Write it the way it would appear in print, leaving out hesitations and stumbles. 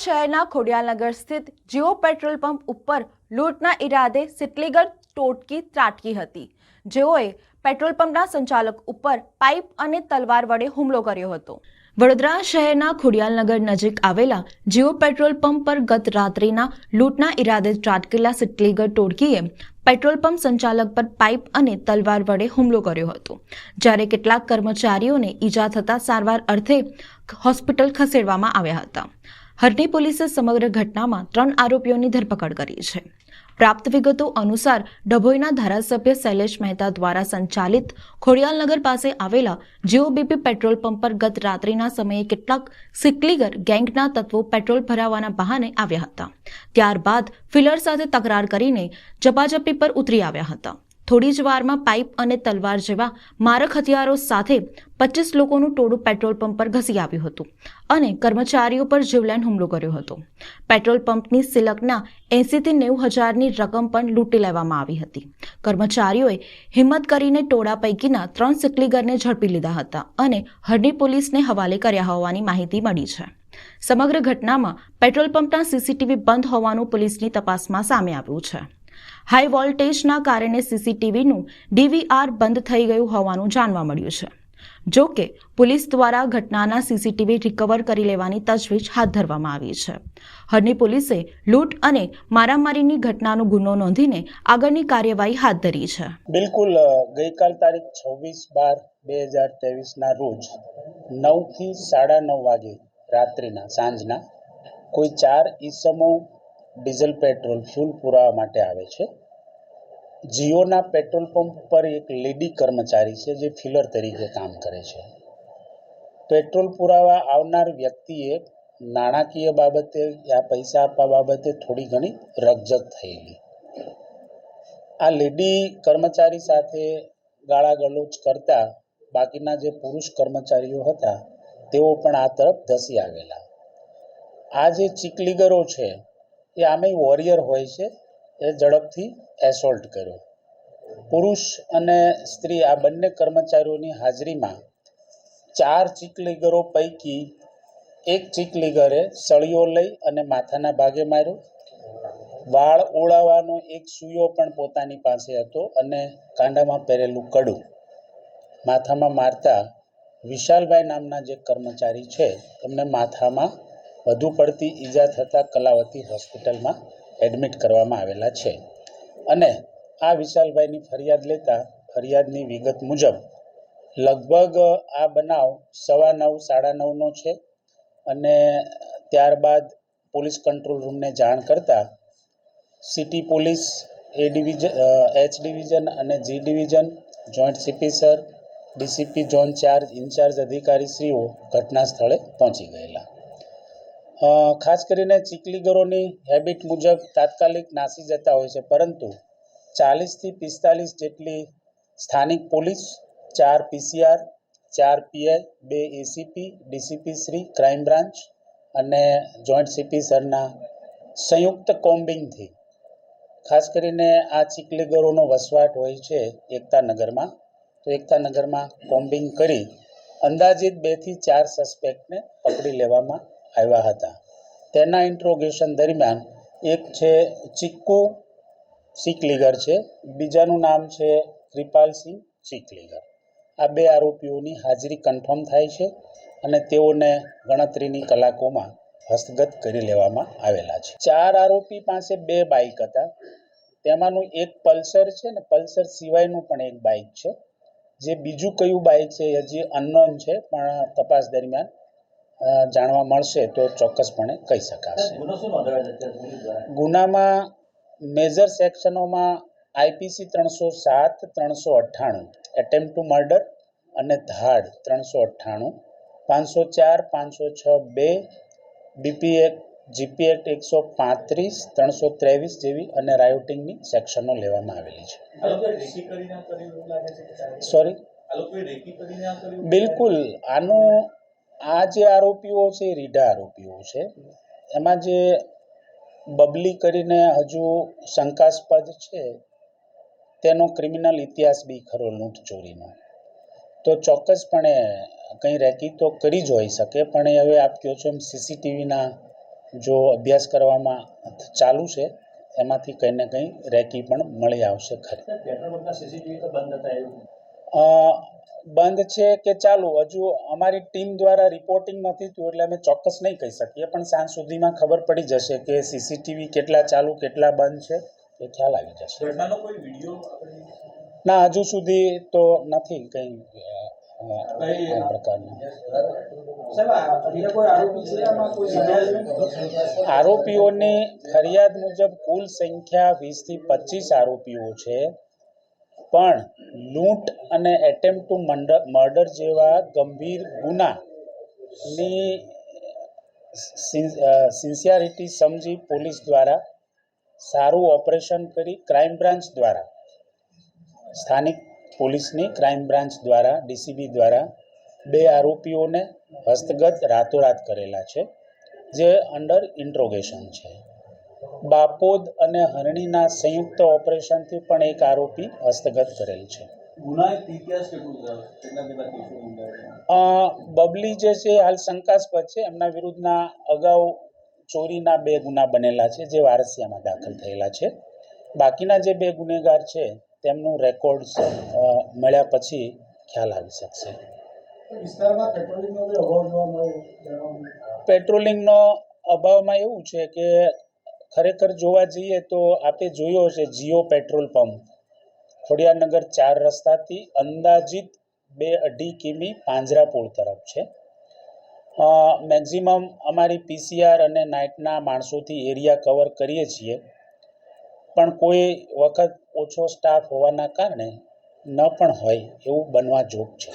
શહેરના ખોડિયાલનગર સ્થિત Jio petrol pump ઉપર લૂંટના ઈરાદે સિટલીગર ટોટકી ત્રાટકી હતી, જેઓએ પેટ્રોલ પંપના સંચાલક ઉપર પાઇપ અને તલવાર વડે હુમલો કર્યો હતો। વડોદરા શહેરના ખોડિયાલનગર નજીક આવેલા જીઓ પેટ્રોલ પંપ પર ગત રાત્રિના લૂંટના ઈરાદે ત્રાટકેલા સિટલીગર ટોળકીએ પેટ્રોલ પંપ સંચાલક પર પાઇપ અને તલવાર વડે હુમલો કર્યો હતો, જ્યારે કેટલાક કર્મચારીઓને ઈજા થતા સારવાર અર્થે હોસ્પિટલ ખસેડવામાં આવ્યા હતા। હરણી પોલીસે સમગ્ર ઘટનામાં 3 આરોપીઓની ધરપકડ કરી છે। પ્રાપ્ત વિગતો અનુસાર ડભોઈના ધારાસભ્ય શૈલેષ મહેતા દ્વારા સંચાલિત ખોડિયાલનગર પાસે આવેલા જીઓબીપી પેટ્રોલ પંપ પર ગત રાત્રિના સમયે કેટલાક સિટલીગર ગેંગના તત્વો પેટ્રોલ ભરાવવાના બહાને આવ્યા હતા। ત્યારબાદ ફિલર સાથે તકરાર કરીને ઝપાઝપી પર ઉતરી આવ્યા હતા। થોડી જ વારમાં પાઇપ અને તલવાર જેવા મારક હથિયારો સાથે 25 લોકોનું ટોળું પેટ્રોલ પંપ પર ઘસી આવ્યું હતું અને કર્મચારીઓ પર જીવલેણ હુમલો કર્યો હતો। પેટ્રોલ પંપની સિલકના 80 થી 90 હજારની રકમ પણ લૂંટી લેવામાં આવી હતી। કર્મચારીઓએ હિંમત કરીને ટોળા પૈકીના 3 સિટલીગરને ઝડપી લીધા હતા અને હરણી પોલીસને હવાલે કર્યા હોવાની માહિતી મળી છે। સમગ્ર ઘટનામાં પેટ્રોલ પંપના સીસીટીવી બંધ હોવાનું પોલીસની તપાસમાં સામે આવ્યું છે। હાઈ વોલ્ટેજના કારણે સીસીટીવીનું ડીવીઆર બંધ થઈ ગયું હોવાનું જાણવા મળ્યું છે। જો કે પોલીસ દ્વારા ઘટનાના સીસીટીવી રિકવર કરી લેવાની તજવીજ હાથ ધરવામાં આવી છે। હરણી પોલીસે લૂંટ અને મારામારીની ઘટનાનો ગુનો નોંધીને આગળની કાર્યવાહી હાથ ધરી છે। બિલકુલ ગઈકાલ તારીખ 26/12/2023ના રોજ 9 થી 9:30 વાગે રાત્રિના સાંજના કોઈ 4 ઈસમો ડીઝલ પેટ્રોલ ફ્યુલ પુરાવા માટે આવે છે। જીઓના પેટ્રોલ પંપ પર એક લેડી કર્મચારી છે જે ફિલર તરીકે કામ કરે છે। પેટ્રોલ પુરાવા આવનાર વ્યક્તિએ નાણાકીય બાબતે યા પૈસા આપવા બાબતે થોડી ઘણી રકઝક થયેલી। આ લેડી કર્મચારી સાથે ગાળાગલોચ કરતા બાકીના જે પુરુષ કર્મચારીઓ હતા તેઓ પણ આ તરફ ધસી આવેલા। આ જે ચીકલીગરો છે એ આમે વોરિયર હોય છે, એ ઝડપથી એસોલ્ટ કર્યો। પુરુષ અને સ્ત્રી આ બંને કર્મચારીઓની હાજરીમાં 4 ચીકલીગરો પૈકી એક ચીકલીગરે સળીઓ લઈ અને માથાના ભાગે માર્યો। વાળ ઓળાવવાનો એક સૂયો પણ પોતાની પાસે હતો અને કાંડામાં પહેરેલું કડું માથામાં મારતા વિશાલભાઈ નામના જે કર્મચારી છે એમને માથામાં વધુ પડતી ઈજા થતાં કલાવતી હોસ્પિટલમાં એડમિટ કરવામાં આવેલા છે અને આ વિશાલભાઈની ફરિયાદ લેતા ફરિયાદની વિગત મુજબ લગભગ આ બનાવ 9:15-9:30નો છે અને ત્યારબાદ પોલીસ કંટ્રોલ રૂમને જાણ કરતા સિટી પોલીસ એચ ડિવિઝન અને G division, joint CP sir, DCP zone 4 in-charge અધિકારીશ્રીઓ ઘટના સ્થળે પહોંચી ગયેલા। ખાસ કરીને ચીકલીગરોની હેબિટ મુજબ તાત્કાલિક નાસી જતા હોય છે, પરંતુ 40 થી 45 જેટલી સ્થાનિક police, 4 PCR, 4 PI, 2 ACP, DCP Shri, crime branch અને જોઈન્ટ સીપી સરના સંયુક્ત કોમ્બિંગથી ખાસ કરીને આ ચીકલીગરોનો વસવાટ હોય છે એકતાનગરમાં, તો એકતાનગરમાં કોમ્બિંગ કરી અંદાજિત 2 થી 4 સસ્પેક્ટને પકડી લેવામાં આવ્યા હતા। તેના ઇન્ટ્રોગેશન દરમિયાન એક છે ચિક્કુ ચીકલીગર છે, બીજાનું નામ છે કૃપાલસિંહ ચીકલીગર। આ 2 આરોપીઓની હાજરી કન્ફર્મ થાય છે અને તેઓને ગણતરીની કલાકોમાં હસ્તગત કરી લેવામાં આવેલા છે। 4 આરોપી પાસે 2 બાઇક હતા, તેમાંનું એક પલ્સર છે ને પલ્સર સિવાયનું પણ એક બાઇક છે। જે બીજું કયું બાઇક છે એ હજી અનનોન છે, પણ તપાસ દરમિયાન જાણવા મળશે તો ચોક્કસપણે કહી શકાશે। ગુનામાં મેજર સેક્શનોમાં આઈપીસી 307, 398 એટેમ્પ્ટ ટુ મર્ડર અને ધાડ 398, 504, 506(2), બીપી એક્ટ, જીપી એક્ટ 135, 323 જેવી અને રાયોટિંગની સેક્શનો લેવામાં આવેલી છે। સોરી, બિલકુલ આ જે આરોપીઓ છે એ રીઢા આરોપીઓ છે। એમાં જે બબલી કરીને હજુ શંકાસ્પદ છે તેનો ક્રિમિનલ ઇતિહાસ બી ખરો લૂંટ ચોરીનો, તો ચોક્કસપણે કંઈ રેકી તો કરી જ હોઈ શકે, પણ એ હવે આપ કહો છો એમ સીસીટીવીના જો અભ્યાસ કરવામાં ચાલુ છે એમાંથી કંઈ ને કંઈ રેકી પણ મળી આવશે ખરી. બંધ છે કે ચાલુ હજુ અમારી ટીમ દ્વારા રિપોર્ટિંગ નથી થયું એટલે અમે ચોક્કસ નહીં કહી શકીએ, પણ સાંજ સુધીમાં ખબર પડી જશે કે સીસીટીવી કેટલા ચાલુ કેટલા બંધ છે એ ખ્યાલ આવી જશે. ના, હજુ સુધી તો નથી કંઈ આ પ્રકારનું. આરોપીઓની ફરિયાદ મુજબ કુલ સંખ્યા 20 થી 25 આરોપીઓ છે, પણ લૂંટ અને એટેમ્પ્ટ ટુ મર્ડર જેવા ગંભીર ગુનાની સિન્સિયરિટી સમજી પોલીસ દ્વારા સારું ઓપરેશન કરી ક્રાઇમ બ્રાન્ચ દ્વારા સ્થાનિક પોલીસની ક્રાઇમ બ્રાન્ચ દ્વારા ડીસીબી દ્વારા 2 આરોપીઓને હસ્તગત રાતોરાત કરેલા છે, જે અંડર ઇન્ટ્રોગેશન છે. બાપોદ અને હરણીના સંયુક્ત ઓપરેશનથી પણ 1 આરોપી હસ્તગત કરેલ છે. બબલી જે છે હાલ શંકાસ્પદ છે, એમના વિરુદ્ધના અગાઉ ચોરીના 2 ગુના બનેલા છે, જે વારસિયામાં દાખલ થયેલા છે. બાકીના જે 2 ગુનેગાર છે તેમનું રેકોર્ડ્સ મળ્યા પછી ખ્યાલ આવી શકશે. પેટ્રોલિંગનો અભાવમાં એવું છે કે ખરેખર જોવા જઈએ તો આપે જોયો છે જીઓ પેટ્રોલ પંપ ખોડિયારનગર 4 રસ્તાથી અંદાજિત 2-2.5 કિમી પાંજરાપોળ તરફ છે. મેક્ઝિમમ અમારી પીસીઆર અને નાઇટના માણસોથી એરિયા કવર કરીએ છીએ, પણ કોઈ વખત ઓછો સ્ટાફ હોવાના કારણે ન પણ હોય એવું બનવા જોગ છે.